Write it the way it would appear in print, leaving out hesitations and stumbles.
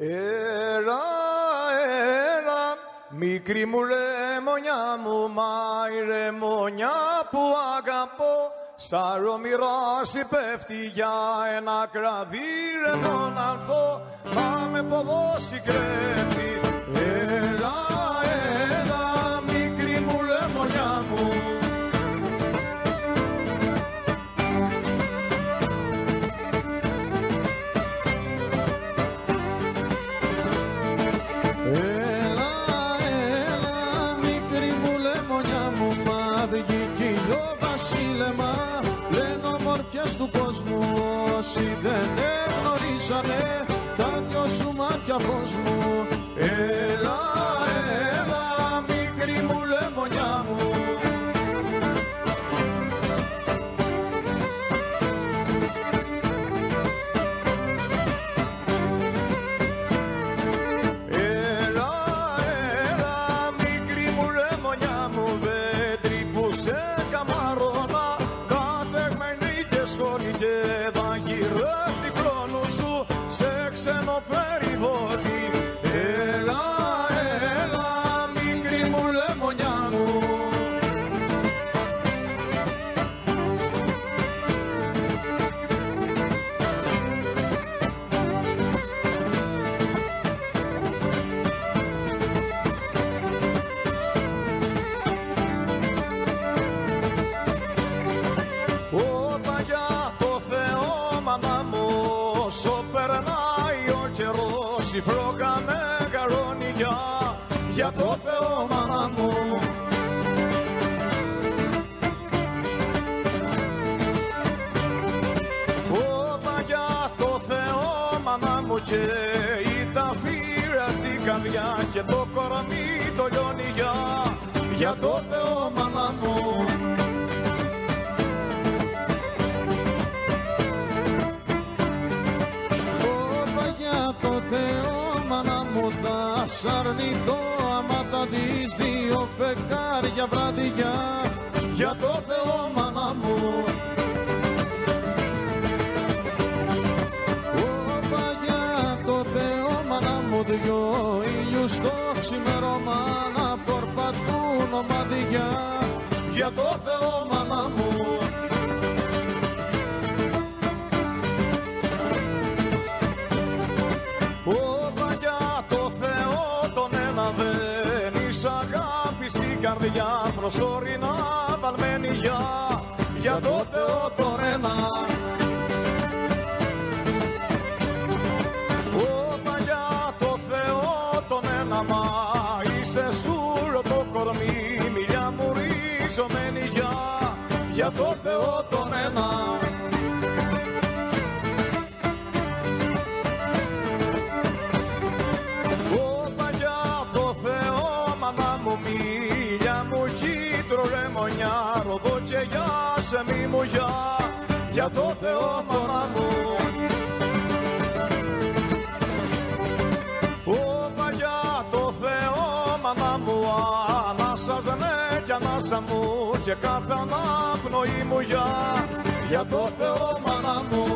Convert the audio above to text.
Έλα, έλα, μικρή μου ρεμονιά μου, μα η ρεμονιά που αγαπώ, σαν ρομυρώσι πέφτει για ένα κραδί ρεμόν αλθώ, μα με ποδόσι κρέφτει. Έλα, έλα, μικρή μου ρεμονιά μου. Έλα, έλα, μικρή μου λεμονιά μου, μα βγήκε ηλιοβασίλεμα, λένε ομορφιές του κόσμου, όσοι δεν γνωρίσανε τα δυο σου μάτια φως μου. Έλα, έλα, μικρή μου λεμονιά μου. Και θα γυρίσει χρόνου σου σε ξένο περιβόλι. Έλα, έλα, μικρή μου λεμονιά μου. Όσο περνάει ο καιρός, η φρόκα μεγαλώνει για το Θεό, μάνα μου. Όταν για το Θεό, μάνα μου, και η ταφύρα της καρδιάς και το κορμί το λιώνει για το Θεό, μάνα μου. Το Θεό, μάνα μου, θα σ' αρνηθώ άμα τα δεις δύο φεγγάρια βραδιά. Για το Θεό, μάνα μου. Όπα, για το Θεό, μάνα μου, δυο ήλιους στο ξημερώμα να πορπατούν ομαδιά. Για το Θεό, μάνα μου. Όπα, για το Θεό τον ένα δεν είσαι αγάπη στην καρδιά, προσωρινά βαλμένη για το Θεό τον ένα. Όπα, για το Θεό τον ένα, μα είσαι σούρο το κορμί, μιλιά μου ριζωμένη για το Θεό τον ένα. Μίλια μου κίτρο ρεμονιά, ροδό και για σε μη μου για το Θεό, μάνα μου. Όπα, για το Θεό, μάνα μου, ανάσας ναι κι ανάσα μου και κάθε αναπνοή μου για το Θεό, μάνα μου.